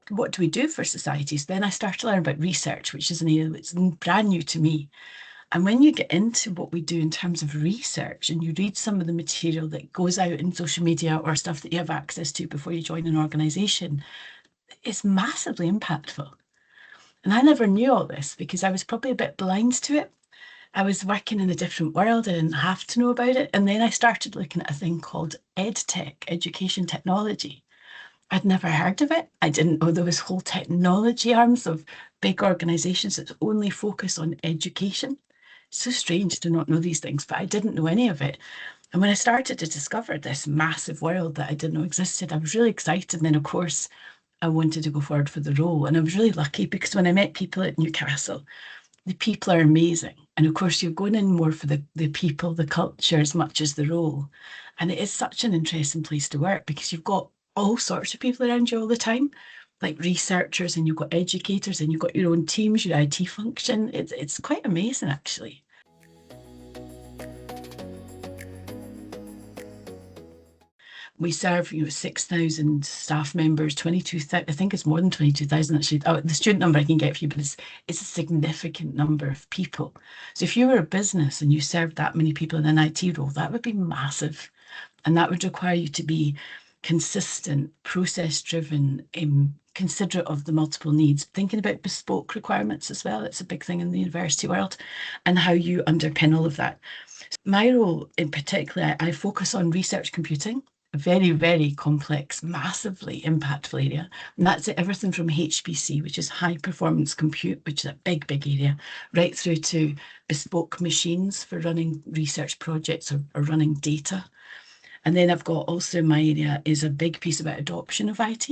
what do we do for societies? Then I started to learn about research, which is an area that's brand new to me. And when you get into what we do in terms of research and you read some of the material that goes out in social media or stuff that you have access to before you join an organisation, it's massively impactful. And I never knew all this because I was probably a bit blind to it. I was working in a different world. I didn't have to know about it. And then I started looking at a thing called EdTech, education technology. I'd never heard of it. I didn't know there was whole technology arms of big organizations that only focus on education. It's so strange to not know these things, but I didn't know any of it. And when I started to discover this massive world that I didn't know existed, I was really excited. And then, of course, I wanted to go forward for the role. And I was really lucky because when I met people at Newcastle, the people are amazing. And of course, you're going in more for the people, the culture, as much as the role. And it is such an interesting place to work because you've got all sorts of people around you all the time, like researchers, and you've got educators, and you've got your own teams, your IT function. It's quite amazing, actually. We serve, 6,000 staff members, 22,000, I think it's more than 22,000 actually. Oh, the student number I can get for you, but it's a significant number of people. So if you were a business and you served that many people in an IT role, that would be massive. And that would require you to be consistent, process-driven, considerate of the multiple needs, thinking about bespoke requirements as well. It's a big thing in the university world, and how you underpin all of that. My role in particular, I focus on research computing, a very, very complex, massively impactful area. And that's everything from HPC, which is high performance compute, which is a big, big area, right through to bespoke machines for running research projects or running data. And then I've got also my area is a big piece about adoption of IT.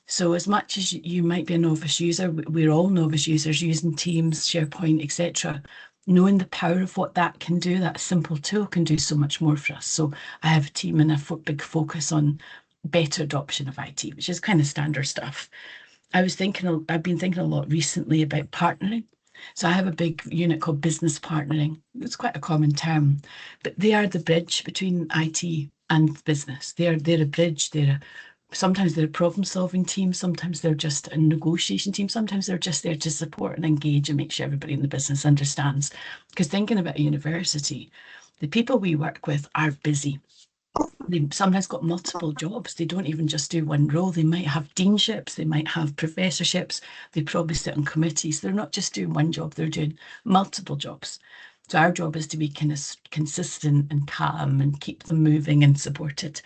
So as much as you might be a novice user, we're all novice users using Teams, SharePoint, etc. Knowing the power of what that can do, that simple tool can do so much more for us. So I have a team and a big focus on better adoption of IT, which is kind of standard stuff. I've been thinking a lot recently about partnering. So I have a big unit called business partnering. It's quite a common term, but they are the bridge between IT and business. They're a bridge. Sometimes they're a problem-solving team. Sometimes they're just a negotiation team. Sometimes they're just there to support and engage and make sure everybody in the business understands. Because thinking about a university, the people we work with are busy. They've sometimes got multiple jobs. They don't even just do one role. They might have deanships, they might have professorships, they probably sit on committees. They're not just doing one job, they're doing multiple jobs. So our job is to be kind of consistent and calm and keep them moving and supported.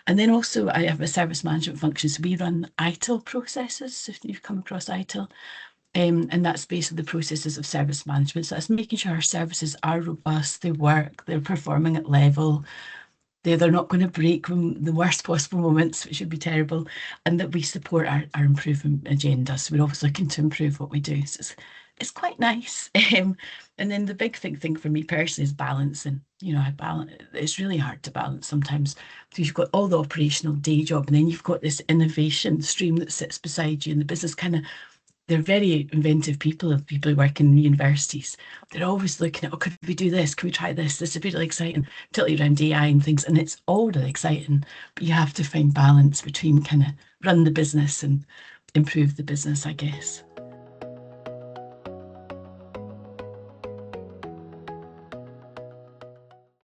And then also I have a service management function. So we run ITIL processes, if you've come across ITIL. And that's basically the processes of service management. So that's making sure our services are robust, they work, they're performing at level, they're not going to break from the worst possible moments, which would be terrible, and that we support our improvement agenda. So we're always looking to improve what we do. So it's quite nice. And then the big thing for me personally is balancing. It's really hard to balance sometimes. So you've got all the operational day job, and then you've got this innovation stream that sits beside you, and the business they're very inventive people who work in universities. They're always looking at, could we do this? Can we try this? This would be really exciting, particularly around AI and things. And it's all really exciting, but you have to find balance between kind of run the business and improve the business, I guess.